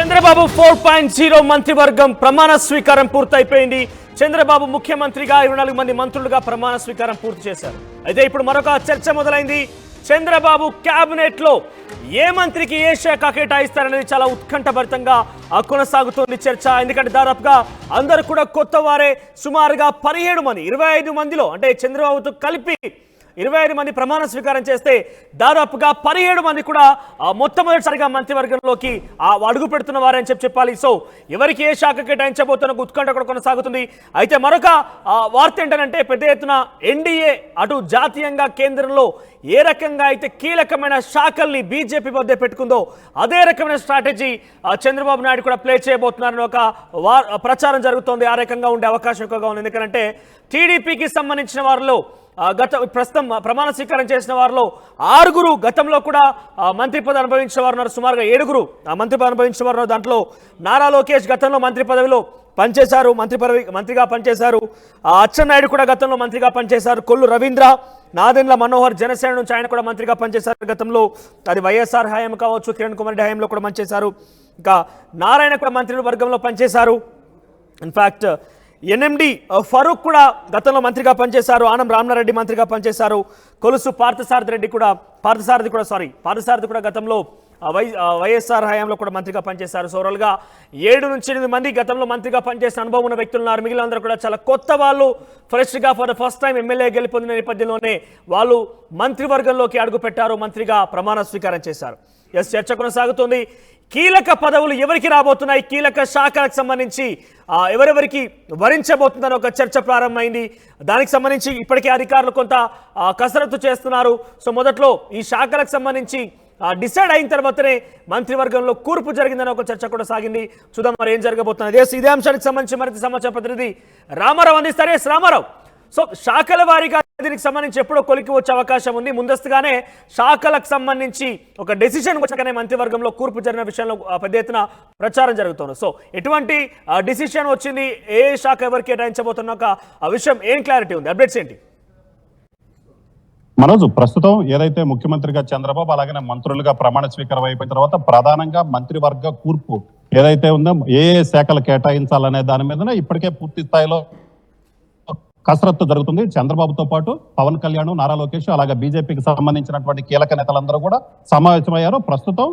చంద్రబాబు 4.0 మంత్రివర్గం ప్రమాణ స్వీకారం పూర్తయిపోయింది. చంద్రబాబు ముఖ్యమంత్రిగా 24 మంది మంత్రులుగా ప్రమాణ స్వీకారం పూర్తి చేశారు. అయితే ఇప్పుడు మరొక చర్చ మొదలైంది. చంద్రబాబు కేబినెట్ లో ఏ మంత్రికి ఏ శాఖ కేటాయిస్తారనేది చాలా ఉత్కంఠభరితంగా కొనసాగుతోంది చర్చ. ఎందుకంటే దాదాపుగా అందరూ కూడా కొత్త వారే. సుమారుగా 17 మంది 25 మందిలో అంటే చంద్రబాబుతో కలిపి 25 మంది ప్రమాణ స్వీకారం చేస్తే దాదాపుగా 17 మంది కూడా మొట్టమొదటిసారిగా మంత్రివర్గంలోకి అడుగు పెడుతున్న వారని చెప్పాలి. సో ఎవరికి ఏ శాఖ కేటాయించబోతున్న ఉత్కంఠ కూడా కొనసాగుతుంది. అయితే మరొక వార్త ఏంటంటే పెద్ద ఎత్తున ఎన్డీఏ అటు జాతీయంగా కేంద్రంలో ఏ రకంగా అయితే కీలకమైన శాఖల్ని బీజేపీ వద్ద పెట్టుకుందో అదే రకమైన స్ట్రాటజీ చంద్రబాబు నాయుడు కూడా ప్లే చేయబోతున్నారని ఒక ప్రచారం జరుగుతోంది. ఆ రకంగా ఉండే అవకాశం ఎక్కువగా ఉంది. ఎందుకంటే టీడీపీకి సంబంధించిన వారిలో ప్రస్తుతం ప్రమాణ స్వీకారం చేసిన వారిలో 6 గతంలో కూడా మంత్రి పదవి అనుభవించిన వారు ఉన్నారు. సుమారుగా 7 మంత్రి పదవి అనుభవించిన వారు. దాంట్లో నారా లోకేష్ గతంలో మంత్రి పదవిలో పనిచేశారు, మంత్రిగా పనిచేశారు. అచ్చెన్నాయుడు కూడా గతంలో మంత్రిగా పనిచేశారు. కొల్లు రవీంద్ర, నాదెండ్ల మనోహర్ జనసేన నుంచి ఆయన కూడా మంత్రిగా పనిచేశారు గతంలో. అది వైఎస్ఆర్ హయాం కావచ్చు, కిరణ్ కుమార్ రెడ్డి హయాంలో కూడా పనిచేశారు. ఇంకా నారాయణ కూడా మంత్రి వర్గంలో పనిచేశారు. ఇన్ఫాక్ట్ ఎన్ఎండి ఫరూక్ కూడా గతంలో మంత్రిగా పనిచేశారు. ఆనం రామనారెడ్డి మంత్రిగా పనిచేశారు. కొలుసు పార్థసారథి కూడా గతంలో వైఎస్ఆర్ హయాంలో కూడా మంత్రిగా పనిచేశారు. సో ఓవరాల్గా 7 నుంచి 8 మంది గతంలో మంత్రిగా పనిచేసిన అనుభవం ఉన్న వ్యక్తులు ఉన్నారు. మిగిలినందరూ కూడా చాలా కొత్త వాళ్ళు. ఫ్రెష్గా for the first time MLA గెలుపొందిన నేపథ్యంలోనే వాళ్ళు మంత్రివర్గంలోకి అడుగు పెట్టారు, మంత్రిగా ప్రమాణ స్వీకారం చేశారు. చర్చ కొనసాగుతుంది. కీలక పదవులు ఎవరికి రాబోతున్నాయి, కీలక శాఖలకు సంబంధించి ఎవరెవరికి వరించబోతుందని ఒక చర్చ ప్రారంభమైంది. దానికి సంబంధించి ఇప్పటికే అధికారులు కొంత కసరత్తు చేస్తున్నారు. సో మొదట్లో ఈ శాఖలకు సంబంధించి డిసైడ్ అయిన తర్వాతనే మంత్రివర్గంలో కూర్పు జరిగిందని ఒక చర్చ కూడా సాగింది. చూద్దాం మరి ఏం జరగబోతున్నది. ఇదే అంశానికి సంబంధించి మరింత సమాచార ప్రతినిధి రామారావు అందిస్తారు. రామారావు, సో శాఖల వారీగా దీనికి సంబంధించి ఎప్పుడో కొలికి వచ్చే అవకాశం ఉంది. ముందస్తుగానే శాఖలకు సంబంధించి ఒక డెసిషన్ వచ్చాకనే మంత్రివర్గంలో కూర్పు జరిగిన విషయంలో పెద్ద ఎత్తున ప్రచారం జరుగుతుంది. సో ఎటువంటి డెసిషన్ వచ్చింది, ఏ శాఖ ఎవరికి కేటాయించబోతున్న ఒక విషయం ఏం క్లారిటీ ఉంది, అప్డేట్స్ ఏంటి? మనోజ్, ప్రస్తుతం ఏదైతే ముఖ్యమంత్రిగా చంద్రబాబు అలాగే మంత్రులుగా ప్రమాణ స్వీకారం అయిపోయిన తర్వాత ప్రధానంగా మంత్రివర్గ కూర్పు ఏదైతే ఉందో ఏ శాఖలు కేటాయించాలనే దాని మీదనే ఇప్పటికే పూర్తి స్థాయిలో కసరత్తు జరుగుతుంది. చంద్రబాబుతో పాటు పవన్ కళ్యాణ్, నారా లోకేష్ అలాగే బీజేపీకి సంబంధించినటువంటి కీలక నేతలందరూ కూడా సమావేశమయ్యారు. ప్రస్తుతం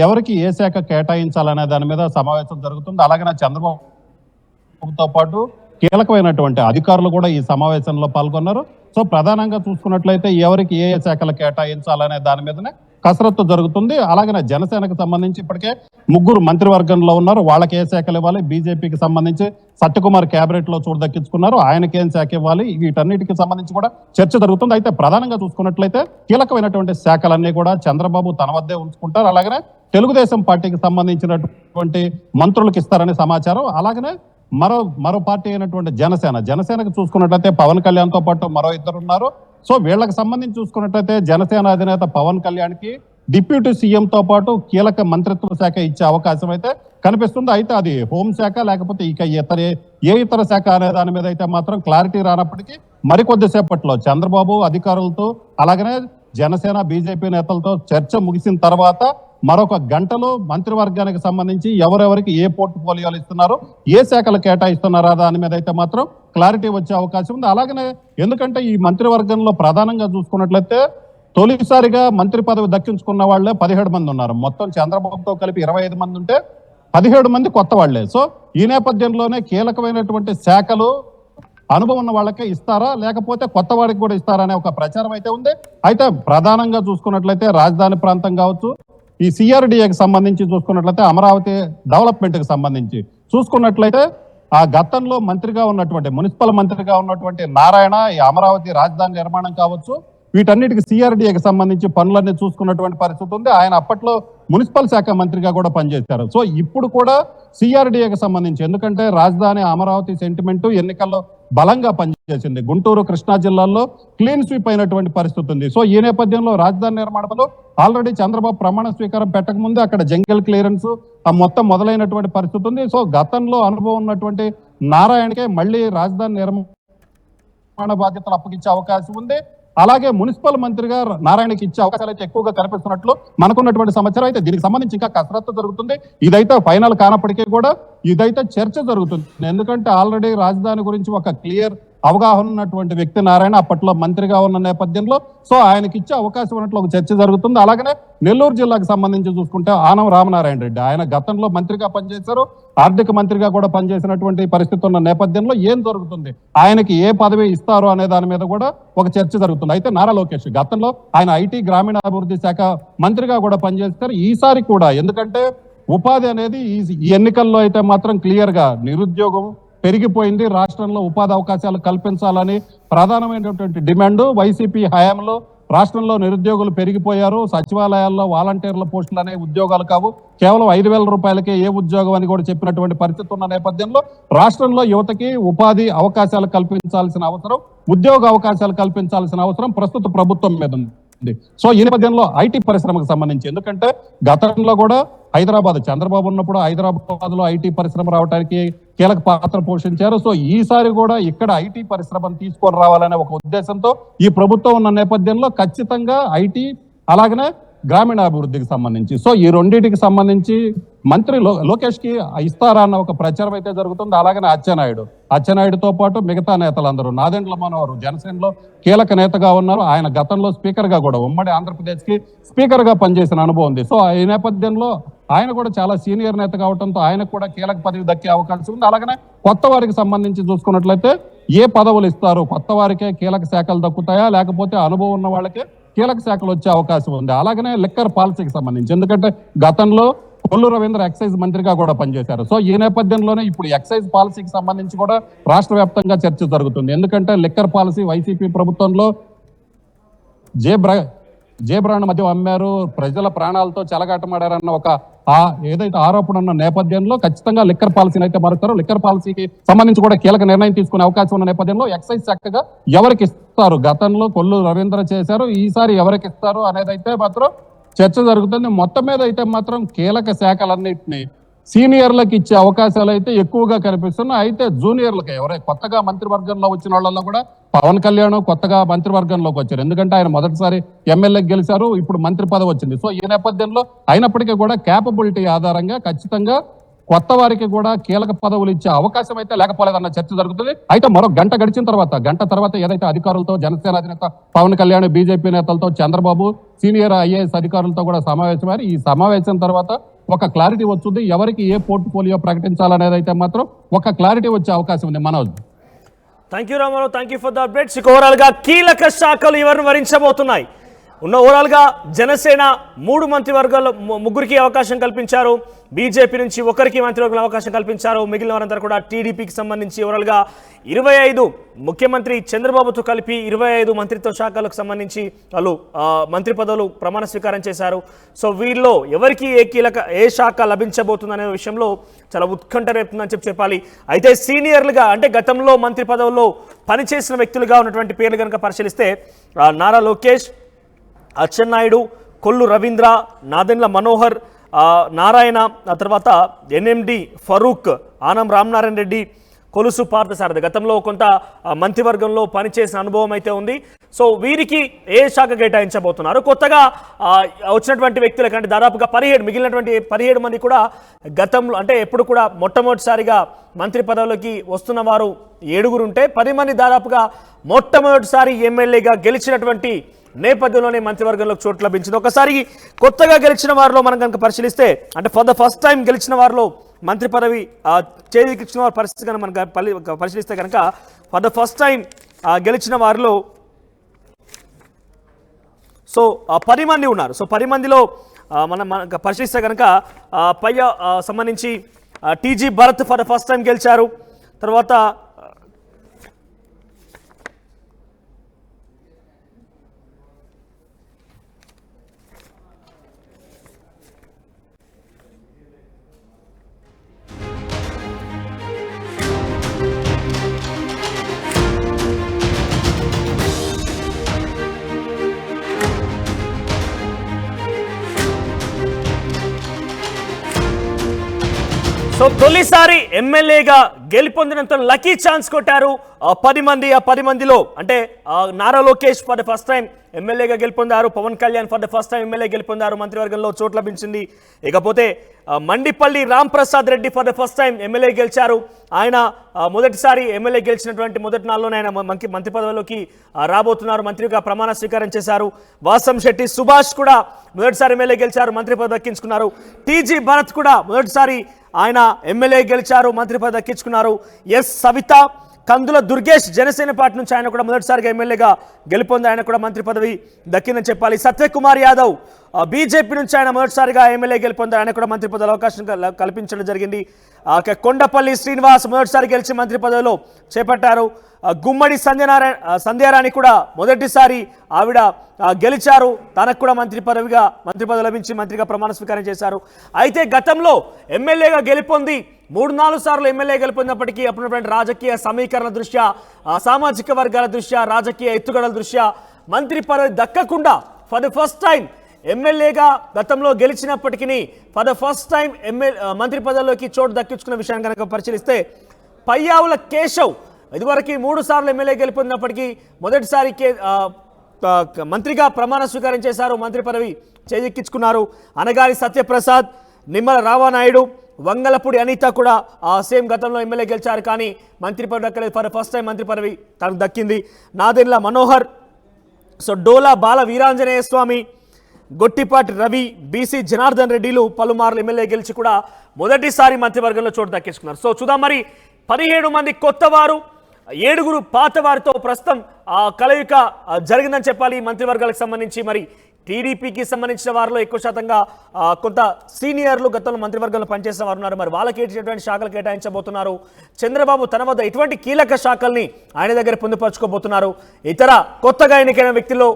ఎవరికి ఏ శాఖ కేటాయించాలనే దాని మీద సమావేశం జరుగుతుంది. అలాగే చంద్రబాబుతో పాటు కీలకమైనటువంటి అధికారులు కూడా ఈ సమావేశంలో పాల్గొన్నారు. సో ప్రధానంగా చూసుకున్నట్లయితే ఎవరికి ఏ శాఖలు కేటాయించాలనే దాని మీదనే కసరత్తు జరుగుతుంది. అలాగే జనసేనకు సంబంధించి ఇప్పటికే 3 మంత్రివర్గంలో ఉన్నారు. వాళ్ళకి ఏ శాఖలు ఇవ్వాలి, బీజేపీకి సంబంధించి సత్యకుమార్ క్యాబినెట్ లో చోటు దక్కించుకున్నారు, ఆయనకేం శాఖ ఇవ్వాలి, వీటన్నిటికి సంబంధించి కూడా చర్చ జరుగుతుంది. అయితే ప్రధానంగా చూసుకున్నట్లయితే కీలకమైనటువంటి శాఖలన్నీ కూడా చంద్రబాబు తన వద్దే ఉంచుకుంటారు. అలాగనే తెలుగుదేశం పార్టీకి సంబంధించినటువంటి మంత్రులకు ఇస్తారనే సమాచారం. అలాగనే మరో పార్టీ అయినటువంటి జనసేనకు చూసుకున్నట్లయితే పవన్ కళ్యాణ్ తో పాటు మరో 2 ఉన్నారు. సో వీళ్ళకి సంబంధించి చూసుకున్నట్లయితే జనసేన అధినేత పవన్ కళ్యాణ్ కి డిప్యూటీ సీఎం తో పాటు కీలక మంత్రిత్వ శాఖ ఇచ్చే అవకాశం అయితే కనిపిస్తుంది. అయితే అది హోంశాఖ లేకపోతే ఇక ఇతర శాఖ అనే దాని మీద అయితే మాత్రం క్లారిటీ రానప్పటికీ మరికొద్దిసేపట్లో చంద్రబాబు అధికారులతో అలాగనే జనసేన బీజేపీ నేతలతో చర్చ ముగిసిన తర్వాత మరొక గంటలో మంత్రివర్గానికి సంబంధించి ఎవరెవరికి ఏ పోర్ట్ఫోలియోలు ఇస్తున్నారు, ఏ శాఖలు కేటాయిస్తున్నారా దాని మీద అయితే మాత్రం క్లారిటీ వచ్చే అవకాశం ఉంది. అలాగనే ఎందుకంటే ఈ మంత్రివర్గంలో ప్రధానంగా చూసుకున్నట్లయితే తొలిసారిగా మంత్రి పదవి దక్కించుకున్న వాళ్లే 17 మంది ఉన్నారు. మొత్తం చంద్రబాబుతో కలిపి 25 మంది ఉంటే 17 మంది కొత్త వాళ్లే. సో ఈ నేపథ్యంలోనే కీలకమైనటువంటి శాఖలు అనుభవం ఉన్న వాళ్ళకే ఇస్తారా లేకపోతే కొత్త వాడికి కూడా ఇస్తారా అనే ఒక ప్రచారం అయితే ఉంది. అయితే ప్రధానంగా చూసుకున్నట్లయితే రాజధాని ప్రాంతం కావచ్చు, ఈ సిఆర్డిఏకి సంబంధించి చూసుకున్నట్లయితే అమరావతి డెవలప్మెంట్ కి సంబంధించి చూసుకున్నట్లయితే ఆ గతంలో మంత్రిగా ఉన్నటువంటి మున్సిపల్ మంత్రిగా ఉన్నటువంటి నారాయణ ఈ అమరావతి రాజధాని నిర్మాణం కావచ్చు వీటన్నిటికి సిఆర్డిఏకి సంబంధించి పనులన్నీ చూసుకున్నటువంటి పరిస్థితి ఉంది. ఆయన అప్పట్లో మున్సిపల్ శాఖ మంత్రిగా కూడా పనిచేశారు. సో ఇప్పుడు కూడా సిఆర్డిఏకి సంబంధించి ఎందుకంటే రాజధాని అమరావతి సెంటిమెంట్ ఎన్నికల్లో బలంగా పనిచేసింది. గుంటూరు, కృష్ణా జిల్లాల్లో క్లీన్ స్వీప్ అయినటువంటి పరిస్థితి ఉంది. సో ఈ నేపథ్యంలో రాజధాని నిర్మాణంలో ఆల్రెడీ చంద్రబాబు ప్రమాణ స్వీకారం పెట్టక ముందే అక్కడ జంగల్ క్లియరెన్స్ మొత్తం మొదలైనటువంటి పరిస్థితి ఉంది. సో గతంలో అనుభవం ఉన్నటువంటి నారాయణకే మళ్ళీ రాజధాని నిర్మాణ బాధ్యతలు అప్పగించే అవకాశం ఉంది. అలాగే మున్సిపల్ మంత్రిగా నారాయణకి ఇచ్చే అవకాశాలు అయితే ఎక్కువగా కనిపిస్తున్నట్లు మనకున్నటువంటి సమాచారం. అయితే దీనికి సంబంధించి ఇంకా కసరత్తు జరుగుతుంది. ఇదైతే ఫైనల్ కానప్పటికీ కూడా ఇదైతే చర్చ జరుగుతుంది. ఎందుకంటే ఆల్రెడీ రాజధాని గురించి ఒక క్లియర్ అవగాహన ఉన్నటువంటి వ్యక్తి నారాయణ అప్పట్లో మంత్రిగా ఉన్న నేపథ్యంలో సో ఆయనకి ఇచ్చే అవకాశం ఉన్నట్లు ఒక చర్చ జరుగుతుంది. అలాగనే నెల్లూరు జిల్లాకు సంబంధించి చూసుకుంటే ఆనం రామనారాయణ రెడ్డి ఆయన గతంలో మంత్రిగా పనిచేశారు, ఆర్థిక మంత్రిగా కూడా పనిచేసినటువంటి పరిస్థితి ఉన్న నేపథ్యంలో ఏం జరుగుతుంది, ఆయనకి ఏ పదవి ఇస్తారు అనే దాని మీద కూడా ఒక చర్చ జరుగుతుంది. అయితే నారా లోకేష్ గతంలో ఆయన ఐటీ గ్రామీణాభివృద్ధి శాఖ మంత్రిగా కూడా పనిచేస్తారు. ఈసారి కూడా ఎందుకంటే ఉపాధి అనేది ఈ ఎన్నికల్లో అయితే మాత్రం క్లియర్ గా నిరుద్యోగం పెరిగిపోయింది, రాష్ట్రంలో ఉపాధి అవకాశాలు కల్పించాలని ప్రధానమైనటువంటి డిమాండ్. వైసీపీ హయాంలో రాష్ట్రంలో నిరుద్యోగులు పెరిగిపోయారు, సచివాలయాల్లో వాలంటీర్ల పోస్టులు అనే ఉద్యోగాలు కావు, కేవలం 5,000 రూపాయలకే ఏ ఉద్యోగం అని కూడా చెప్పినటువంటి పరిస్థితి ఉన్న నేపథ్యంలో రాష్ట్రంలో యువతకి ఉపాధి అవకాశాలు కల్పించాల్సిన అవసరం, ఉద్యోగ అవకాశాలు కల్పించాల్సిన అవసరం ప్రస్తుత ప్రభుత్వం మీద ఉంది. సో ఈ నేపథ్యంలో ఐటీ పరిశ్రమకు సంబంధించి ఎందుకంటే గతంలో కూడా హైదరాబాద్ చంద్రబాబు ఉన్నప్పుడు హైదరాబాద్ లో ఐటీ పరిశ్రమ రావడానికి కీలక పాత్ర పోషించారు. సో ఈసారి కూడా ఇక్కడ ఐటీ పరిశ్రమను తీసుకొని రావాలనే ఒక ఉద్దేశంతో ఈ ప్రభుత్వం ఉన్న నేపథ్యంలో ఖచ్చితంగా ఐటీ అలాగనే గ్రామీణాభివృద్ధికి సంబంధించి సో ఈ రెండింటికి సంబంధించి మంత్రి లోకేష్ కి ఇస్తారా అన్న ఒక ప్రచారం అయితే జరుగుతుంది. అలాగనే అచ్చెన్నాయుడుతో పాటు మిగతా నేతలందరూ నాదెండ్ల మనోహర్ జనసేనలో కీలక నేతగా ఉన్నారు. ఆయన గతంలో స్పీకర్ గా కూడా ఉమ్మడి ఆంధ్రప్రదేశ్ కి స్పీకర్ గా పనిచేసిన అనుభవం ఉంది. సో ఈ నేపథ్యంలో ఆయన కూడా చాలా సీనియర్ నేత కావడంతో ఆయనకు కూడా కీలక పదవి దక్కే అవకాశం ఉంది. అలాగనే కొత్త వారికి సంబంధించి చూసుకున్నట్లయితే ఏ పదవులు ఇస్తారు, కొత్త వారికే కీలక శాఖలు దక్కుతాయా లేకపోతే అనుభవం ఉన్న వాళ్ళకే కీలక శాఖలు వచ్చే అవకాశం ఉంది. అలాగనే లిక్కర్ పాలసీకి సంబంధించి ఎందుకంటే గతంలో కొల్లు రవీంద్ర ఎక్సైజ్ మంత్రిగా కూడా పనిచేశారు. సో ఈ నేపథ్యంలోనే ఇప్పుడు ఎక్సైజ్ పాలసీకి సంబంధించి కూడా రాష్ట్ర వ్యాప్తంగా చర్చ జరుగుతుంది. ఎందుకంటే లిక్కర్ పాలసీ వైసీపీ ప్రభుత్వంలో జేబ్రాండ్ మద్యం అమ్మారు, ప్రజల ప్రాణాలతో చెలగాటమాడారన్న ఒక ఏదైతే ఆరోపణ ఉన్న నేపథ్యంలో ఖచ్చితంగా లిక్కర్ పాలసీని అయితే మారుతారు. లిక్కర్ పాలసీకి సంబంధించి కూడా కీలక నిర్ణయం తీసుకునే అవకాశం ఉన్న నేపథ్యంలో ఎక్సైజ్ శాఖగా ఎవరికి ఇస్తారు, గతంలో కొల్లు రవీంద్ర చేశారు, ఈసారి ఎవరికి ఇస్తారు అనేది అయితే మాత్రం చర్చ జరుగుతుంది. మొత్తం మీద అయితే మాత్రం కీలక శాఖలన్నింటినీ సీనియర్లకు ఇచ్చే అవకాశాలు అయితే ఎక్కువగా కనిపిస్తున్నాయి. అయితే జూనియర్లకి ఎవరైతే కొత్తగా మంత్రివర్గంలో వచ్చిన వాళ్ళల్లో కూడా పవన్ కళ్యాణ్ కొత్తగా మంత్రివర్గంలోకి వచ్చారు. ఎందుకంటే ఆయన మొదటిసారి ఎమ్మెల్యేకి గెలిచారు, ఇప్పుడు మంత్రి పదవి వచ్చింది. సో ఈ నేపథ్యంలో అయినప్పటికీ కూడా క్యాపబిలిటీ ఆధారంగా ఖచ్చితంగా కొత్త వారికి కూడా కీలక పదవులు ఇచ్చే అవకాశం అయితే లేకపోలేదన్న చర్చ జరుగుతుంది. అయితే మరో గంట తర్వాత ఏదైతే అధికారులతో జనసేన అధినేత పవన్ కళ్యాణ్, బీజేపీ నేతలతో చంద్రబాబు, సీనియర్ ఐఏఎస్ అధికారులతో కూడా సమావేశమయ్యారు. ఈ సమావేశం తర్వాత ఒక క్లారిటీ వచ్చింది, ఎవరికి ఏ పోర్ట్ఫోలియో ప్రకటించాలనేది అయితే మాత్రం ఒక క్లారిటీ వచ్చే అవకాశం ఉంది. Manoj, thank you Ramarao, thank you for the updates. Overall గా కీలక శాఖలు ఎవరిని వరించబోతున్నాయి ఓవరాల్ గా జనసేన 3 మంత్రివర్గాల్లో ముగ్గురికి అవకాశం కల్పించారు, బీజేపీ నుంచి ఒకరికి మంత్రివర్గంలో అవకాశం కల్పించారు, మిగిలిన వారందరూ కూడా టీడీపీకి సంబంధించి ఓవరాల్ గా 25 ముఖ్యమంత్రి చంద్రబాబుతో కలిపి 25 మంత్రిత్వ శాఖలకు సంబంధించి వాళ్ళు మంత్రి పదవులు ప్రమాణ స్వీకారం చేశారు. సో వీరిలో ఎవరికి ఏ శాఖ లభించబోతుందనే విషయంలో చాలా ఉత్కంఠ రేపుతుందని చెప్పాలి. అయితే సీనియర్లుగా అంటే గతంలో మంత్రి పదవుల్లో పనిచేసిన వ్యక్తులుగా ఉన్నటువంటి పేర్లు కనుక పరిశీలిస్తే నారా లోకేష్, అచ్చెన్నాయుడు, కొల్లు రవీంద్ర, నాదెండ్ల మనోహర్, నారాయణ, ఆ తర్వాత ఎన్ఎండి ఫరూక్, ఆనం రామనారాయణ రెడ్డి, కొలుసు పార్థసారథి గతంలో కొంత మంత్రివర్గంలో పనిచేసిన అనుభవం అయితే ఉంది. సో వీరికి ఏ శాఖ కేటాయించబోతున్నారు, కొత్తగా వచ్చినటువంటి వ్యక్తుల కంటే దాదాపుగా 17 మంది కూడా గతంలో అంటే ఎప్పుడు కూడా మొట్టమొదటిసారిగా మంత్రి పదవులకి వస్తున్న వారు 7 ఉంటే 10 మంది దాదాపుగా మొట్టమొదటిసారి ఎమ్మెల్యేగా గెలిచినటువంటి నేపథ్యంలోనే మంత్రివర్గంలో చోటు లభించింది. ఒకసారి కొత్తగా గెలిచిన వారిలో మనం కనుక పరిశీలిస్తే అంటే ఫర్ ద ఫస్ట్ టైం గెలిచిన వారిలో మంత్రి పదవి చేజిక్కించిన వారి పరిస్థితి కనుక మనం పరిశీలిస్తే కనుక ఫర్ ద ఫస్ట్ టైం గెలిచిన వారిలో సో 10 మంది ఉన్నారు. సో 10 మందిలో మనం పరిశీలిస్తే కనుక సంబంధించి TG Bharat for the first time గెలిచారు. తర్వాత సో తొలిసారి ఎమ్మెల్యేగా గెలుపొందినంత లక్కీ ఛాన్స్ కొట్టారు 10 మంది. ఆ 10 మందిలో అంటే Nara Lokesh for the first time ఎమ్మెల్యేగా గెలుపొందారు, Pawan Kalyan for the first time MLA గెలుపొందారు, మంత్రివర్గంలో చోటు లభించింది. ఇకపోతే Mandipalli Ram Prasad Reddy for the first time MLA గెలిచారు. ఆయన మొదటిసారి ఎమ్మెల్యే గెలిచినటువంటి మొదటి నాలుగులోనే ఆయన మంత్రి పదవిలోకి రాబోతున్నారు, మంత్రిగా ప్రమాణ స్వీకారం చేశారు. వాసం శెట్టి సుభాష్ కూడా మొదటిసారి ఎమ్మెల్యే గెలిచారు, మంత్రి పదవి దక్కించుకున్నారు. టీజీ భరత్ కూడా మొదటిసారి ఆయన ఎమ్మెల్యే గెలిచారు, మంత్రి పదవి దక్కించుకున్నారు. ఎస్ సవిత, కందుల దుర్గేష్ జనసేన పార్టీ నుంచి ఆయన కూడా మొదటిసారిగా ఎమ్మెల్యేగా గెలుపొంది ఆయన కూడా మంత్రి పదవి దక్కిందని చెప్పాలి. సత్యకుమార్ యాదవ్ బీజేపీ నుంచి ఆయన మొదటిసారిగా ఎమ్మెల్యే గెలుపొందారు, ఆయన కూడా మంత్రి పదవి అవకాశం కల్పించడం జరిగింది. కొండపల్లి శ్రీనివాస్ మొదటిసారి గెలిచి మంత్రి పదవిలో చేపట్టారు. గుమ్మడి సంధ్యారాణి కూడా మొదటిసారి ఆవిడ గెలిచారు, తనకు కూడా మంత్రి పదవి లభించి మంత్రిగా ప్రమాణ స్వీకారం చేశారు. అయితే గతంలో ఎమ్మెల్యేగా గెలుపొంది 3-4 సార్లు ఎమ్మెల్యే గెలుపొందినప్పటికీ అప్పుడున్నటువంటి రాజకీయ సమీకరణ దృష్ట్యా, సామాజిక వర్గాల దృష్ట్యా, రాజకీయ ఎత్తుగడల దృష్ట్యా మంత్రి పదవి దక్కకుండా ఫర్ ద ఫస్ట్ టైం ఎమ్మెల్యేగా గతంలో గెలిచినప్పటికీ ఫర్ ద ఫస్ట్ టైం మంత్రి పదవిలోకి చోటు దక్కించుకున్న విషయాన్ని కనుక పరిశీలిస్తే పయ్యావుల కేశవ్ ఇదివరకు 3 సార్లు ఎమ్మెల్యే గెలుపొందినప్పటికీ మొదటిసారి మంత్రిగా ప్రమాణ స్వీకారం చేశారు, మంత్రి పదవి చేజిక్కించుకున్నారు. అనగారి సత్యప్రసాద్, నిమ్మల రామానాయుడు, వంగలపూడి అనిత కూడా సేమ్ గతంలో ఎమ్మెల్యే గెలిచారు, కానీ మంత్రి పదవి దక్కలేదు. ఫర్ ఫస్ట్ టైం మంత్రి పదవి తనకు దక్కింది. నాదెండ్ల మనోహర్, డోలా బాల వీరాంజనేయ స్వామి, గొట్టిపాటి రవి, బీసీ జనార్దన్ రెడ్డిలు పలుమార్లు ఎమ్మెల్యే గెలిచి కూడా మొదటిసారి మంత్రివర్గంలో చోటు దక్కించుకున్నారు. చూద్దాం మరి 17 మంది కొత్త వారు, 7 పాత వారితో ప్రస్తుతం కలయిక జరిగిందని చెప్పాలి. మంత్రివర్గాలకు సంబంధించి మరి టీడీపీకి సంబంధించిన వారిలో ఎక్కువ శాతంగా కొంత సీనియర్లు గతంలో మంత్రివర్గంలో పనిచేసిన వారు ఉన్నారు. మరి వాళ్ళకి ఎటువంటి శాఖలు కేటాయించబోతున్నారు, చంద్రబాబు తన వద్ద ఎటువంటి కీలక శాఖల్ని ఆయన దగ్గర పొందుపరచుకోబోతున్నారు, ఇతర కొత్తగా ఎన్నికైన వ్యక్తుల్లో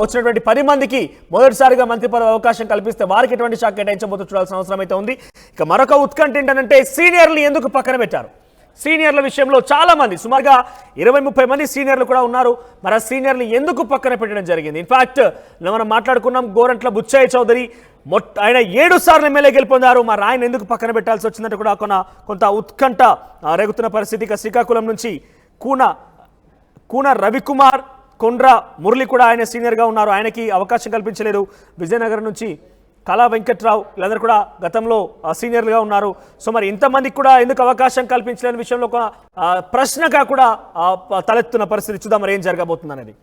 వచ్చినటువంటి 10 మందికి మొదటిసారిగా మంత్రి పదవి అవకాశం కల్పిస్తే వారికి ఎటువంటి శాఖ కేటాయించబోతూ చూడాల్సిన అవసరం అయితే ఉంది. ఇక మరొక ఉత్కంఠ ఏంటంటే సీనియర్లు ఎందుకు పక్కన పెట్టారు. సీనియర్ల విషయంలో చాలా మంది, సుమారుగా 20-30 మంది సీనియర్లు కూడా ఉన్నారు. మరి ఆ సీనియర్లు ఎందుకు పక్కన పెట్టడం జరిగింది? ఇన్ఫాక్ట్ మనం మాట్లాడుకున్నాం, గోరంట్ల బుచ్చయ్య చౌదరి ఆయన 7 సార్లు ఎమ్మెల్యే గెలుపొందారు. మరి ఆయన ఎందుకు పక్కన పెట్టాల్సి వచ్చిందంటే కూడా కొంత ఉత్కంఠ రేగుతున్న పరిస్థితి. ఇక శ్రీకాకుళం నుంచి కూన రవికుమార్, కొండ్ర మురళి కూడా ఆయన సీనియర్గా ఉన్నారు, ఆయనకి అవకాశం కల్పించలేదు. విజయనగరం నుంచి కళా వెంకట్రావు, వీళ్ళందరూ కూడా గతంలో సీనియర్లుగా ఉన్నారు. సో మరి ఇంతమందికి కూడా ఎందుకు అవకాశం కల్పించలేని విషయంలో ఒక ప్రశ్నగా కూడా తలెత్తున్న పరిస్థితి. చూద్దాం మరి ఏం జరగబోతుంది అనేది.